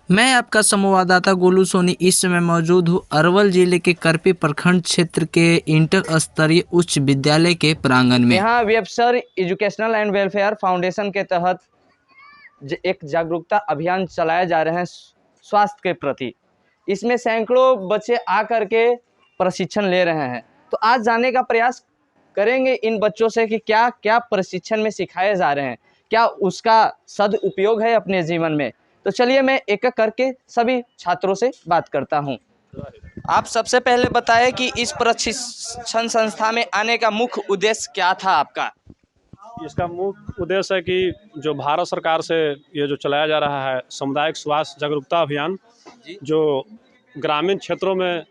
मैं आपका संवाददाता गोलू सोनी इस समय मौजूद हूँ अरवल जिले के करपी प्रखंड क्षेत्र के इंटर स्तरीय उच्च विद्यालय के प्रांगण में। यहाँ वेबसर एजुकेशनल एंड वेलफेयर फाउंडेशन के तहत एक जागरूकता अभियान चलाए जा रहे हैं स्वास्थ्य के प्रति। इसमें सैकड़ों बच्चे आकर के प्रशिक्षण ले रहे हैं। तो आज जानने का प्रयास करेंगे इन बच्चों से कि क्या क्या प्रशिक्षण में सिखाए जा रहे हैं, क्या उसका सदुपयोग है अपने जीवन में। तो चलिए मैं एक एक करके सभी छात्रों से बात करता हूं। आप सबसे पहले बताएं कि इस प्रशिक्षण संस्था में आने का मुख्य उद्देश्य क्या था आपका? इसका मुख्य उद्देश्य है कि जो भारत सरकार से ये जो चलाया जा रहा है सामुदायिक स्वास्थ्य जागरूकता अभियान, जो ग्रामीण क्षेत्रों में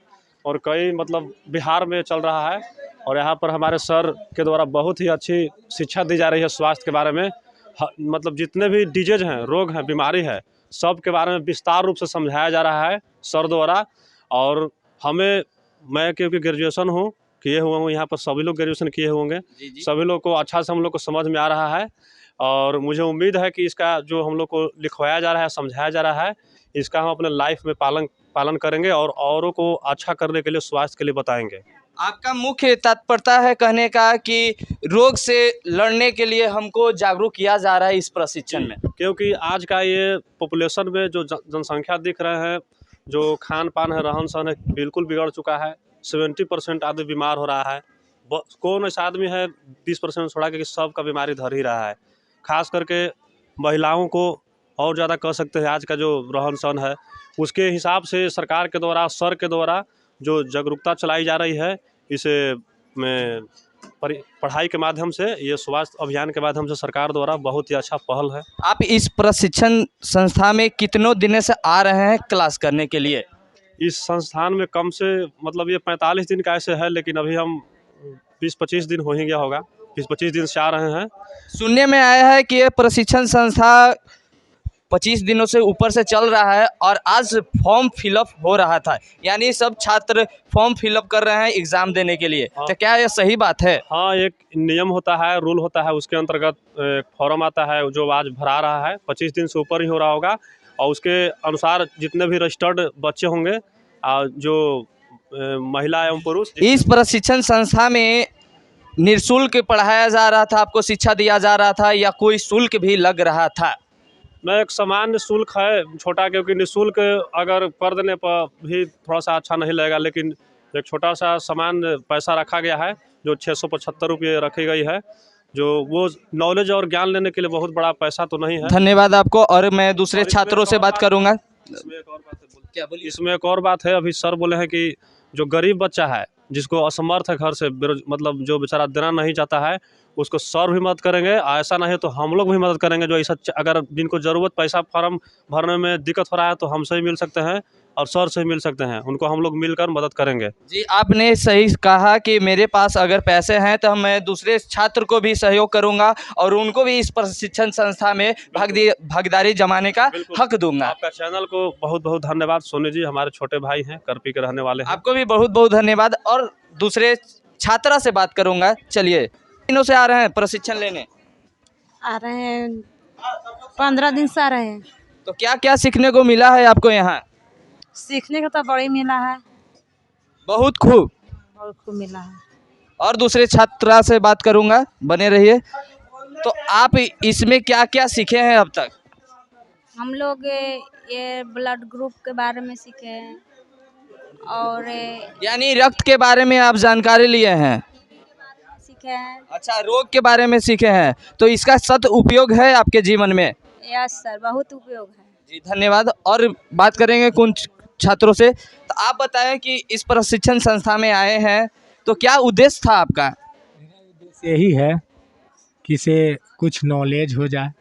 और कई मतलब बिहार में चल रहा है, और यहाँ पर हमारे सर के द्वारा बहुत ही अच्छी शिक्षा दी जा रही है स्वास्थ्य के बारे में। मतलब जितने भी डिजीज हैं, रोग हैं, बीमारी है, सब के बारे में विस्तार रूप से समझाया जा रहा है सर द्वारा। और मैं क्योंकि ग्रेजुएशन हूँ किए हुए हूँ, यहाँ पर सभी लोग ग्रेजुएशन किए होंगे, सभी लोग को अच्छा से हम लोग को समझ में आ रहा है। और मुझे उम्मीद है कि इसका जो हम लोग को लिखवाया जा रहा है, समझाया जा रहा है, इसका हम अपने लाइफ में पालन करेंगे और औरों को अच्छा करने के लिए, स्वास्थ्य के लिए बताएंगे। आपका मुख्य तात्पर्य है कहने का कि रोग से लड़ने के लिए हमको जागरूक किया जा रहा है इस प्रशिक्षण में, क्योंकि आज का ये पॉपुलेशन में जो जनसंख्या दिख रहे हैं, जो खान पान है, रहन सहन है, बिल्कुल बिगड़ चुका है। 70% आदमी बीमार हो रहा है। कौन ऐसा आदमी है 20% छोड़ा के कि सबका बीमारी धर ही रहा है। खास करके महिलाओं को और ज़्यादा कह सकते हैं। आज का जो रहन सहन है उसके हिसाब से सरकार के द्वारा, सर के द्वारा जो जागरूकता चलाई जा रही है, इसे में पढ़ाई के माध्यम से, ये स्वास्थ्य अभियान के माध्यम से सरकार द्वारा बहुत ही अच्छा पहल है। आप इस प्रशिक्षण संस्था में कितनों दिनों से आ रहे हैं क्लास करने के लिए? इस संस्थान में कम से मतलब ये 45 दिन का ऐसे है, लेकिन अभी हम 20-25 दिन हो ही गया होगा। 20-25 दिन से आ रहे हैं। सुनने में आया है कि ये प्रशिक्षण संस्था 25 दिनों से ऊपर से चल रहा है और आज फॉर्म फिलअप हो रहा था, यानी सब छात्र फॉर्म फिलअप कर रहे हैं एग्जाम देने के लिए। हाँ। तो क्या यह सही बात है? हाँ, एक नियम होता है, रूल होता है, उसके अंतर्गत फॉर्म आता है जो आज भरा रहा है। 25 दिन से ऊपर ही हो रहा होगा, और उसके अनुसार जितने भी रजिस्टर्ड बच्चे होंगे, जो महिला एवं पुरुष। इस प्रशिक्षण संस्था में निःशुल्क पढ़ाया जा रहा था, आपको शिक्षा दिया जा रहा था, या कोई शुल्क भी लग रहा था? मैं एक सामान्य शुल्क है छोटा, क्योंकि निःशुल्क अगर कर देने पर भी थोड़ा सा अच्छा नहीं लगेगा, लेकिन एक छोटा सा सामान्य पैसा रखा गया है जो 675 रुपये रखी गई है, जो वो नॉलेज और ज्ञान लेने के लिए बहुत बड़ा पैसा तो नहीं है। धन्यवाद आपको। और मैं दूसरे छात्रों से बात करूंगा। इसमें एक और बात है, अभी सर बोले हैं कि जो गरीब बच्चा है, जिसको असमर्थ है घर से, मतलब जो बेचारा देना नहीं चाहता है, उसको सर भी मदद करेंगे। ऐसा नहीं तो हम लोग भी मदद करेंगे। जो ऐसा अगर जिनको ज़रूरत पैसा फॉर्म भरने में दिक्कत हो रहा है, तो हमसे भी मिल सकते हैं और सर से मिल सकते हैं, उनको हम लोग मिलकर मदद करेंगे। जी, आपने सही कहा कि मेरे पास अगर पैसे हैं तो मैं दूसरे छात्र को भी सहयोग करूंगा और उनको भी इस प्रशिक्षण संस्था में भागीदारी जमाने का हक दूंगा। आपका चैनल को बहुत बहुत धन्यवाद। सोनी जी हमारे छोटे भाई हैं, करपी के रहने वाले हैं। आपको भी बहुत बहुत धन्यवाद। और दूसरे छात्रा से बात करूंगा। चलिए, दिनों से आ रहे हैं प्रशिक्षण लेने? आ रहे हैं 15 दिन से आ रहे हैं। तो क्या क्या सीखने को मिला है आपको यहाँ? सीखने का तो बड़ी मिला है, बहुत खूब मिला है। और दूसरे छात्रा से बात करूंगा, बने रहिए। तो आप इसमें क्या क्या सीखे हैं अब तक? हम लोग ये ब्लड ग्रुप के बारे में सीखे हैं, और यानी रक्त के बारे में आप जानकारी लिए हैं? सीखे हैं। अच्छा, रोग के बारे में सीखे हैं। तो इसका सदुपयोग है आपके जीवन में? यस सर, बहुत उपयोग है। जी धन्यवाद। और बात करेंगे कुछ छात्रों से। तो आप बताएं कि इस प्रशिक्षण संस्था में आए हैं तो क्या उद्देश्य था आपका? यही है कि से कुछ नॉलेज हो जाए,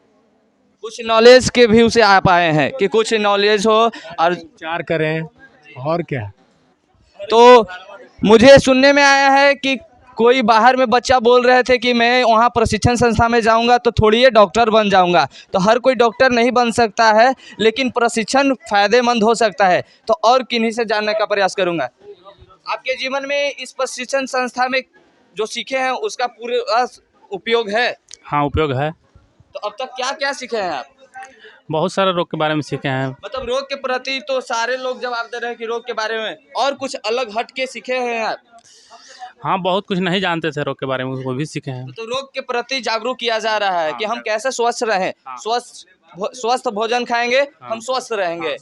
कुछ नॉलेज के व्यू से आप आए हैं कि कुछ नॉलेज हो और विचार करें, और क्या। तो मुझे सुनने में आया है कि कोई बाहर में बच्चा बोल रहे थे कि मैं वहाँ प्रशिक्षण संस्था में जाऊँगा तो थोड़ी डॉक्टर बन जाऊँगा। तो हर कोई डॉक्टर नहीं बन सकता है, लेकिन प्रशिक्षण फायदेमंद हो सकता है। तो और किन्हीं से जानने का प्रयास करूँगा। आपके जीवन में इस प्रशिक्षण संस्था में जो सीखे हैं उसका पूरा उपयोग है? हाँ, उपयोग है। तो अब तक क्या क्या सीखे हैं आप? बहुत सारे रोग के बारे में सीखे हैं। मतलब रोग के प्रति तो सारे लोग जवाब दे रहे हैं कि रोग के बारे में, और कुछ अलग हट के सीखे हैं आप? हाँ, बहुत कुछ नहीं जानते थे रोग के बारे में, वो भी सीखे हैं। तो रोग के प्रति जागरूक किया जा रहा है कि हम कैसे स्वस्थ रहें, स्वस्थ भोजन खाएंगे हम स्वस्थ रहेंगे।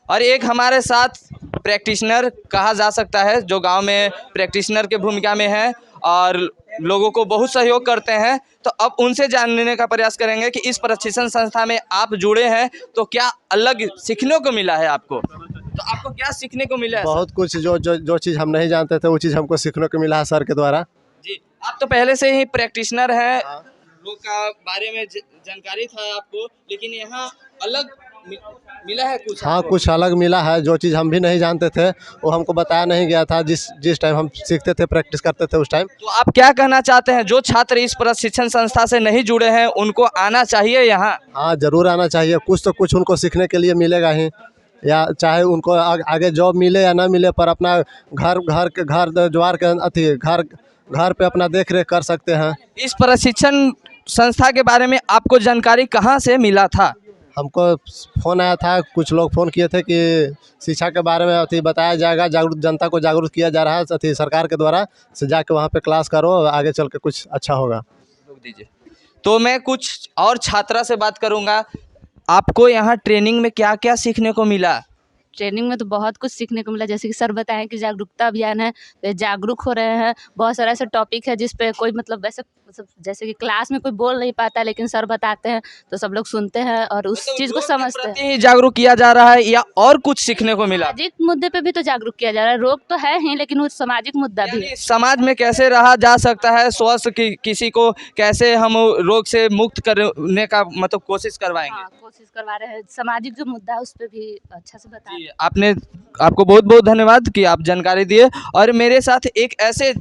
और एक हमारे साथ प्रैक्टिशनर कहा जा सकता है जो गांव में प्रैक्टिशनर के भूमिका में है और लोगों को बहुत सहयोग करते हैं। तो अब उनसे जानने का प्रयास करेंगे कि इस प्रशिक्षण संस्था में आप जुड़े हैं तो क्या अलग सीखने को मिला है आपको? तो आपको क्या सीखने को मिला है? बहुत कुछ जो चीज़ हम नहीं जानते थे वो चीज़ हमको सीखने को मिला है सर के द्वारा। जी, आप तो पहले से ही प्रैक्टिशनर हैं, रोग का बारे में जानकारी था आपको, लेकिन यहाँ अलग मिला है कुछ? हाँ, कुछ अलग मिला है। जो चीज़ हम भी नहीं जानते थे वो हमको बताया नहीं गया था जिस टाइम हम सीखते थे, प्रैक्टिस करते थे उस टाइम। तो आप क्या कहना चाहते हैं जो छात्र इस प्रशिक्षण संस्था से नहीं जुड़े हैं उनको आना चाहिए यहाँ? हाँ, ज़रूर आना चाहिए। कुछ तो कुछ उनको सीखने के लिए मिलेगा ही, या चाहे उनको आगे जॉब मिले या ना मिले, पर अपना घर द्वार के घर पे अपना देख रेख कर सकते हैं। इस प्रशिक्षण संस्था के बारे में आपको जानकारी कहाँ से मिला था? हमको फ़ोन आया था, कुछ लोग फ़ोन किए थे कि शिक्षा के बारे में अथी बताया जाएगा, जनता को जागरूक किया जा रहा है अथी सरकार के द्वारा से, जाके वहाँ पे क्लास करो, आगे चल के कुछ अच्छा होगा। रोक दीजिए। तो मैं कुछ और छात्रा से बात करूँगा। आपको यहाँ ट्रेनिंग में क्या क्या सीखने को मिला? ट्रेनिंग में तो बहुत कुछ सीखने को मिला, जैसे कि सर बताएं कि जागरूकता अभियान है, तो जागरूक हो रहे हैं। बहुत सारा ऐसा टॉपिक है जिस पे कोई मतलब वैसे जैसे कि क्लास में कोई बोल नहीं पाता, लेकिन सर बताते हैं तो सब लोग सुनते हैं और उस चीज़ को समझते हैं। ही जागरूक किया जा रहा है या और कुछ सीखने को मिला? सामाजिक मुद्दे पे भी तो जागरूक किया जा रहा है। रोग तो है ही, लेकिन वो सामाजिक मुद्दा भी है। समाज में कैसे रहा जा सकता है स्वस्थ, किसी को कैसे हम रोग से मुक्त करने का मतलब कोशिश करवाएंगे? हाँ, कोशिश करवा रहे हैं। सामाजिक जो मुद्दा है उस पर भी अच्छा से बता। आपको बहुत बहुत धन्यवाद कि आप जानकारी दिए। और मेरे साथ एक ऐसे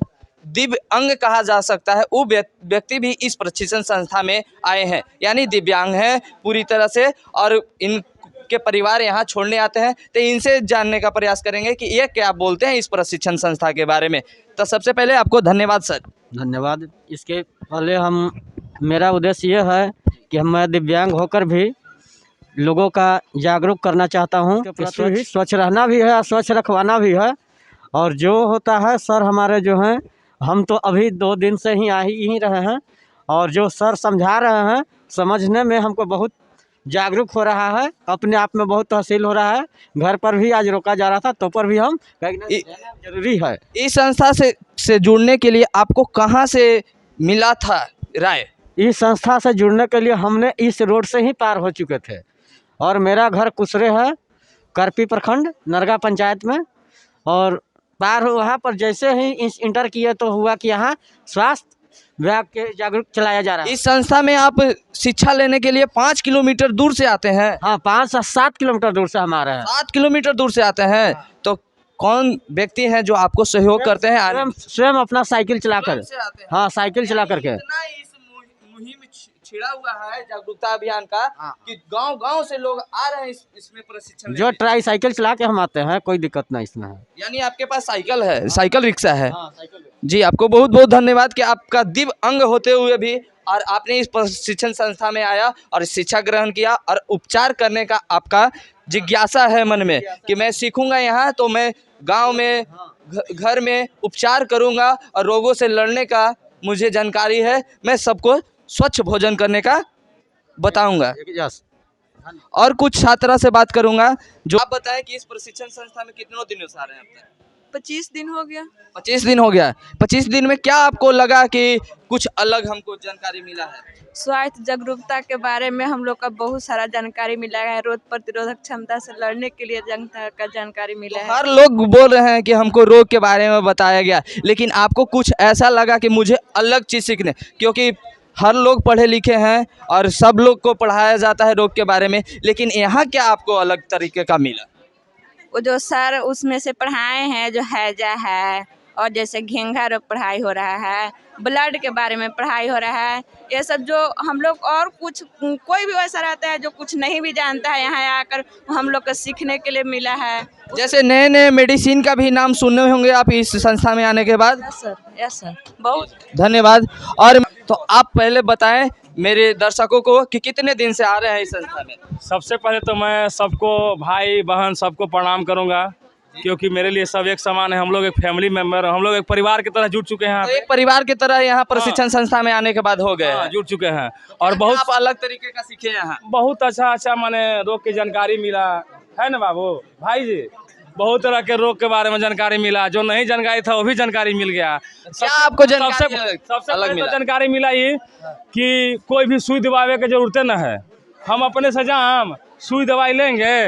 दिव्य अंग कहा जा सकता है वो व्यक्ति भी इस प्रशिक्षण संस्था में आए हैं, यानी दिव्यांग हैं पूरी तरह से, और इनके परिवार यहाँ छोड़ने आते हैं। तो इनसे जानने का प्रयास करेंगे कि ये क्या बोलते हैं इस प्रशिक्षण संस्था के बारे में। तो सबसे पहले आपको धन्यवाद सर। धन्यवाद। इसके पहले मेरा उद्देश्य ये है कि मैं दिव्यांग होकर भी लोगों का जागरूक करना चाहता हूँ। स्वच्छ रहना भी है और स्वच्छ रखवाना भी है। और जो होता है सर हमारे जो हैं, हम तो अभी 2 दिन से ही आ ही रहे हैं, और जो सर समझा रहे हैं समझने में हमको बहुत जागरूक हो रहा है, अपने आप में बहुत तहसील हो रहा है। घर पर भी आज रोका जा रहा था तो पर भी हम जरूरी है। इस संस्था से जुड़ने के लिए आपको कहाँ से मिला था राय? इस संस्था से जुड़ने के लिए हमने इस रोड से ही पार हो चुके थे, और मेरा घर कुसरे है, करपी प्रखंड नरगा पंचायत में। और पार वहाँ पर जैसे ही इंटर किए तो हुआ कि यहाँ स्वास्थ्य विभाग के जागरूक चलाया जा रहा है। इस संस्था में आप शिक्षा लेने के लिए 5 किलोमीटर दूर से आते हैं? हाँ, 5 से 7 किलोमीटर दूर से हमारे हैं। 7 किलोमीटर दूर से आते हैं। तो कौन व्यक्ति हैं जो आपको सहयोग करते हैं? स्वयं अपना साइकिल चलाकर। हाँ, साइकिल चला करके मुहिम छिड़ा हुआ है जागरूकता अभियान का कि गांव-गांव से लोग आ रहे हैं इसमें प्रशिक्षण जो ट्राई साइकिल चला के हम आते हैं, कोई दिक्कत नहीं इसमें है। यानी आपके पास साइकिल है, साइकिल रिक्शा है? जी, आपको बहुत बहुत धन्यवाद कि आपका दिव्य अंग होते हुए भी और आपने इस प्रशिक्षण संस्था में आया और शिक्षा ग्रहण किया और उपचार करने का आपका जिज्ञासा है मन में कि मैं सीखूंगा यहाँ तो मैं गाँव में घर में उपचार करूँगा और रोगों से लड़ने का मुझे जानकारी है, मैं सबको स्वच्छ भोजन करने का बताऊंगा। और कुछ छात्रा से बात करूंगा। जो आप बताएं कि इस प्रशिक्षण संस्था में कितने दिनों से आ रहे हैं? आप 25 दिन हो गया। 25 दिन हो गया। 25 दिन में क्या आपको लगा कि कुछ अलग हमको जानकारी मिला है? स्वास्थ्य जागरूकता के बारे में हम लोग का बहुत सारा जानकारी मिला है। रोग प्रतिरोधक क्षमता से लड़ने के लिए जनता का जानकारी मिला है। हर लोग बोल रहे हैं कि हमको रोग के बारे में बताया गया, लेकिन आपको कुछ ऐसा लगा कि मुझे अलग चीज़ सीखने, क्योंकि हर लोग पढ़े लिखे हैं और सब लोग को पढ़ाया जाता है रोग के बारे में, लेकिन यहाँ क्या आपको अलग तरीके का मिला? वो जो सर उसमें से पढ़ाए हैं, जो हैजा है और जैसे घेंघा रोग पढ़ाई हो रहा है, ब्लड के बारे में पढ़ाई हो रहा है, ये सब जो हम लोग और कुछ कोई भी वैसा रहता है जो कुछ नहीं भी जानता है, यहाँ आकर हम लोग को सीखने के लिए मिला है। जैसे नए नए मेडिसिन का भी नाम सुने होंगे आप इस संस्था में आने के बाद? यस सर, बहुत धन्यवाद। और तो आप पहले बताएं मेरे दर्शकों को कि कितने दिन से आ रहे हैं इस संस्था में। सबसे पहले तो मैं सबको भाई बहन सबको प्रणाम करूंगा, क्योंकि मेरे लिए सब एक समान है। हम लोग एक फैमिली मेंबर, हम लोग एक परिवार की तरह जुड़ चुके हैं। तो एक परिवार की तरह यहाँ प्रशिक्षण संस्था में आने के बाद हो गए हैं। जुड़ चुके हैं और बहुत आप अलग तरीके का सीखे यहाँ। बहुत अच्छा माने रोग की जानकारी मिला है ना बाबू भाई जी। बहुत तरह के रोग के बारे में जानकारी मिला, जो नहीं जानकारी था वो भी जानकारी मिल गया। क्या आपको जानकारी सबसे अलग पहले मिला? तो जानकारी मिला ये कि कोई भी सुई दवाई की जरूरत न है। हम अपने से जाम सुई दवाई लेंगे,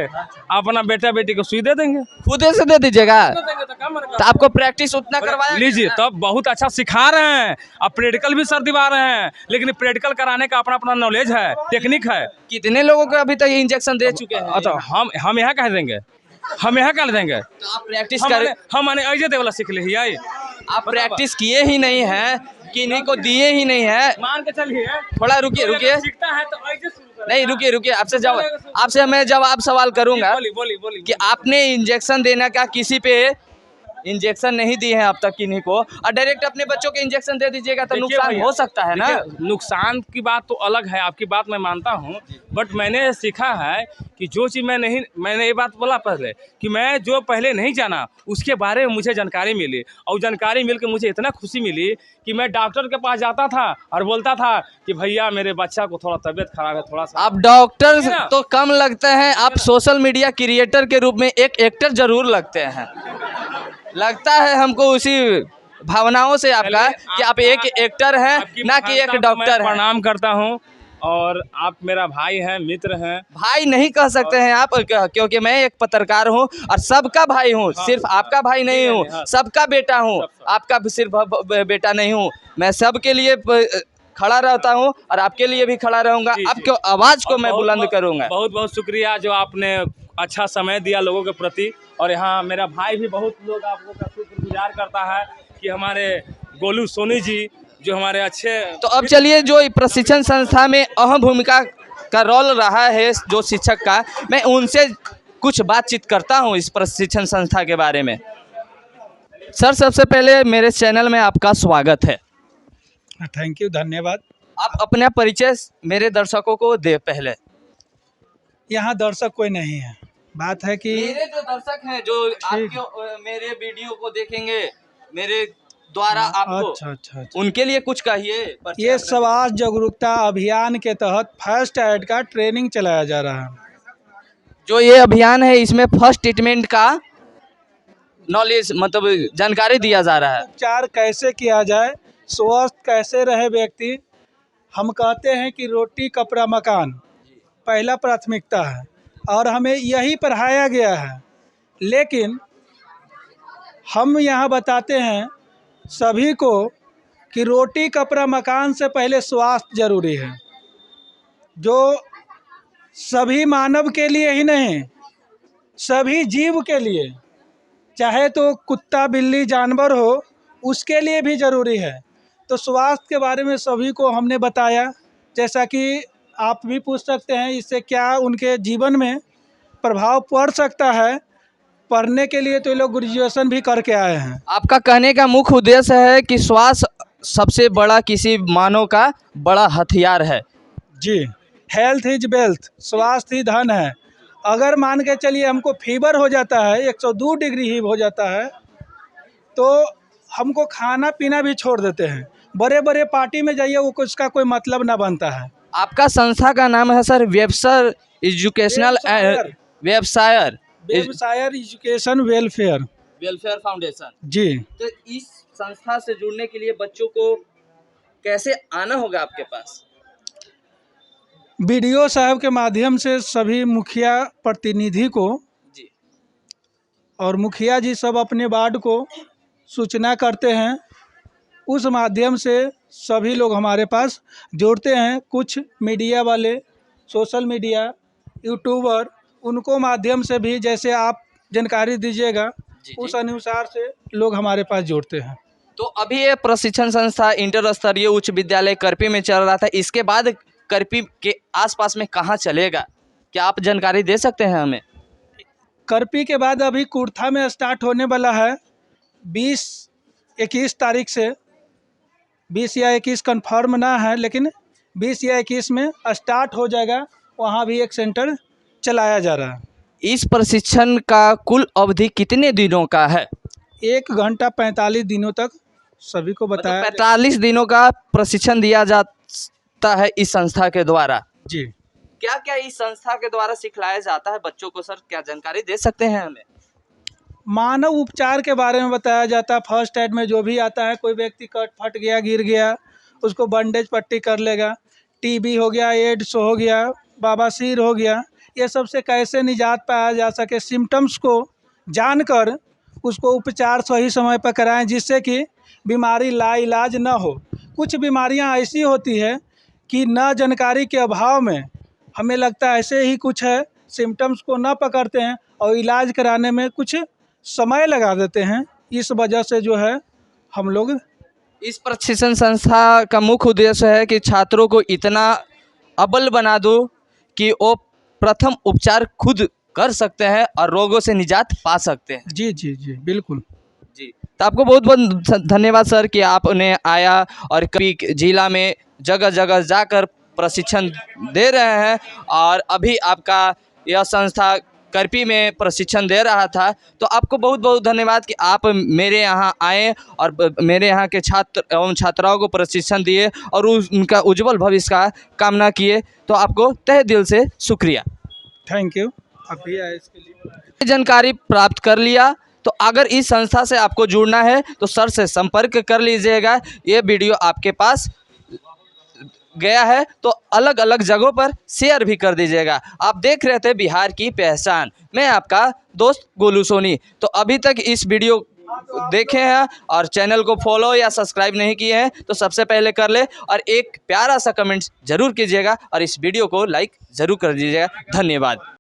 अपना बेटा बेटी को सुई दे देंगे, खुद से दे दीजिएगा। तो आपको प्रैक्टिस उतना करवाया लीजिए, तब बहुत अच्छा सिखा रहे हैं। अब प्रैक्टिकल भी सर दिवा रहे हैं, लेकिन प्रैक्टिकल कराने का अपना अपना नॉलेज है, टेक्निक है। कितने लोगों को अभी तक इंजेक्शन दे चुके हैं? अच्छा, हम यहाँ कह देंगे, हम यहाँ कर देंगे। तो आप प्रैक्टिस कर, हम ऐसे देवला सीख ली है। आप प्रैक्टिस किए ही नहीं है, किन्हीं को दिए ही नहीं है। मान के चलिए, थोड़ा रुकिए सीखता है तो ऐसे शुरू करें। नहीं रुकिए, आपसे मैं जवाब सवाल करूंगा बोली कि आपने इंजेक्शन देने का किसी पे इंजेक्शन नहीं दिए हैं अब तक किन्हीं को, और डायरेक्ट अपने बच्चों के इंजेक्शन दे दीजिएगा तो नुकसान हो सकता है ना। नुकसान की बात तो अलग है, आपकी बात मैं मानता हूँ, बट मैंने सीखा है कि जो चीज़ मैंने ये बात बोला पहले कि मैं जो पहले नहीं जाना उसके बारे में मुझे जानकारी मिली, और जानकारी मिल के मुझे इतना खुशी मिली कि मैं डॉक्टर के पास जाता था और बोलता था कि भैया मेरे बच्चा को थोड़ा तबीयत खराब है, थोड़ा सा। आप डॉक्टर तो कम लगते हैं, आप सोशल मीडिया क्रिएटर के रूप में एक एक्टर जरूर लगते हैं। लगता है हमको उसी भावनाओं से आपका कि आप एक एक्टर हैं, ना कि एक डॉक्टर हैं। प्रणाम करता हूँ, और आप मेरा भाई हैं, मित्र हैं। भाई नहीं कह सकते हैं आप, क्योंकि मैं एक पत्रकार हूँ और सबका भाई हूँ। सिर्फ आपका भाई नहीं हूँ, सबका बेटा हूँ। आपका सिर्फ बेटा नहीं हूँ, मैं सबके लिए खड़ा रहता हूँ और आपके लिए भी खड़ा रहूंगा। आपके आवाज को मैं बुलंद करूंगा। बहुत बहुत शुक्रिया जो आपने अच्छा समय दिया लोगों के प्रति। और यहाँ मेरा भाई भी बहुत लोग आपको का शुक्रगुजार करता है कि हमारे गोलू सोनी जी जो हमारे अच्छे। तो अब चलिए, जो प्रशिक्षण संस्था में अहम भूमिका का रोल रहा है जो शिक्षक का, मैं उनसे कुछ बातचीत करता हूँ इस प्रशिक्षण संस्था के बारे में। सर, सबसे पहले मेरे चैनल में आपका स्वागत है। थैंक यू, धन्यवाद। आप अपना परिचय मेरे दर्शकों को दे पहले। यहाँ दर्शक कोई नहीं है, बात है कि मेरे जो दर्शक हैं जो आपके मेरे वीडियो को देखेंगे मेरे द्वारा आपको, अच्छा, उनके लिए कुछ कहिए। ये स्वास्थ्य जागरूकता अभियान के तहत फर्स्ट एड का ट्रेनिंग चलाया जा रहा है। जो ये अभियान है इसमें फर्स्ट ट्रीटमेंट का नॉलेज मतलब जानकारी दिया जा रहा है। उपचार कैसे किया जाए, स्वस्थ कैसे रहे व्यक्ति। हम कहते हैं कि रोटी कपड़ा मकान पहला प्राथमिकता है और हमें यही पढ़ाया गया है, लेकिन हम यहाँ बताते हैं सभी को कि रोटी कपड़ा मकान से पहले स्वास्थ्य जरूरी है, जो सभी मानव के लिए ही नहीं, सभी जीव के लिए, चाहे तो कुत्ता बिल्ली जानवर हो उसके लिए भी ज़रूरी है। तो स्वास्थ्य के बारे में सभी को हमने बताया, जैसा कि आप भी पूछ सकते हैं इससे क्या उनके जीवन में प्रभाव पड़ सकता है। पढ़ने के लिए तो ये लोग ग्रेजुएशन भी करके आए हैं। आपका कहने का मुख्य उद्देश्य है कि स्वास्थ्य सबसे बड़ा किसी मानव का बड़ा हथियार है। जी, हेल्थ इज वेल्थ, स्वास्थ्य ही धन है। अगर मान के चलिए हमको फीवर हो जाता है, 102 डिग्री ही हो जाता है, तो हमको खाना पीना भी छोड़ देते हैं। बड़े बड़े पार्टी में जाइए, वो उसका कोई मतलब ना बनता है। आपका संस्था का नाम है सर वेबसायर एजुकेशनल वेबसायर एजुकेशन वेलफेयर फाउंडेशन। जी। तो इस संस्था से जुड़ने के लिए बच्चों को कैसे आना होगा आपके पास? बीडीओ साहब के माध्यम से सभी मुखिया प्रतिनिधि को जी, और मुखिया जी सब अपने वार्ड को सूचना करते हैं, उस माध्यम से सभी लोग हमारे पास जुड़ते हैं। कुछ मीडिया वाले, सोशल मीडिया, यूट्यूबर, उनको माध्यम से भी जैसे आप जानकारी दीजिएगा उस अनुसार से लोग हमारे पास जुड़ते हैं। तो अभी ये प्रशिक्षण संस्था इंटर स्तरीय उच्च विद्यालय करपी में चल रहा था, इसके बाद करपी के आसपास में कहाँ चलेगा, क्या आप जानकारी दे सकते हैं हमें? करपी के बाद अभी कुर्था में स्टार्ट होने वाला है 20-21 तारीख से, 20 या 21 कन्फर्म ना है, लेकिन 20 या 21 में स्टार्ट हो जाएगा। वहाँ भी एक सेंटर चलाया जा रहा है। इस प्रशिक्षण का कुल अवधि कितने दिनों का है? 1 घंटा 45 दिनों तक सभी को बताया। 45 दिनों का प्रशिक्षण दिया जाता है इस संस्था के द्वारा। जी। क्या क्या इस संस्था के द्वारा सिखलाया जाता है बच्चों को? सर क्या जानकारी दे सकते हैं हमें? मानव उपचार के बारे में बताया जाता है। फर्स्ट एड में जो भी आता है, कोई व्यक्ति कट फट गया, गिर गया, उसको बैंडेज पट्टी कर लेगा। टीबी हो गया, एड्स हो गया, बवासीर हो गया, ये सब से कैसे निजात पाया जा सके, सिम्टम्स को जानकर उसको उपचार सही समय पर कराएं, जिससे कि बीमारी लाइलाज न हो। कुछ बीमारियां ऐसी होती है कि न जानकारी के अभाव में हमें लगता है ऐसे ही कुछ है, सिम्टम्स को न पकड़ते हैं और इलाज कराने में कुछ समय लगा देते हैं। इस वजह से जो है हम लोग इस प्रशिक्षण संस्था का मुख्य उद्देश्य है कि छात्रों को इतना अबल बना दो कि वो प्रथम उपचार खुद कर सकते हैं और रोगों से निजात पा सकते हैं। जी जी जी बिल्कुल जी, तो आपको बहुत बहुत धन्यवाद सर कि आपने आया और कभी जिला में जगह जगह जाकर प्रशिक्षण दे रहे हैं और अभी आपका यह संस्था करपी में प्रशिक्षण दे रहा था। तो आपको बहुत बहुत धन्यवाद कि आप मेरे यहाँ आए और मेरे यहाँ के छात्र एवं छात्राओं को प्रशिक्षण दिए और उनका उज्जवल भविष्य का कामना किए। तो आपको तहे दिल से शुक्रिया। Thank you. आप भी आए इसके लिए। जानकारी प्राप्त कर लिया, तो अगर इस संस्था से आपको जुड़ना है तो सर से संपर्क कर लीजिएगा। ये वीडियो आपके पास गया है तो अलग अलग जगहों पर शेयर भी कर दीजिएगा। आप देख रहे थे बिहार की पहचान, मैं आपका दोस्त गोलू सोनी। तो अभी तक इस वीडियो देखे हैं और चैनल को फॉलो या सब्सक्राइब नहीं किए हैं तो सबसे पहले कर ले और एक प्यारा सा कमेंट जरूर कीजिएगा और इस वीडियो को लाइक जरूर कर दीजिएगा। धन्यवाद।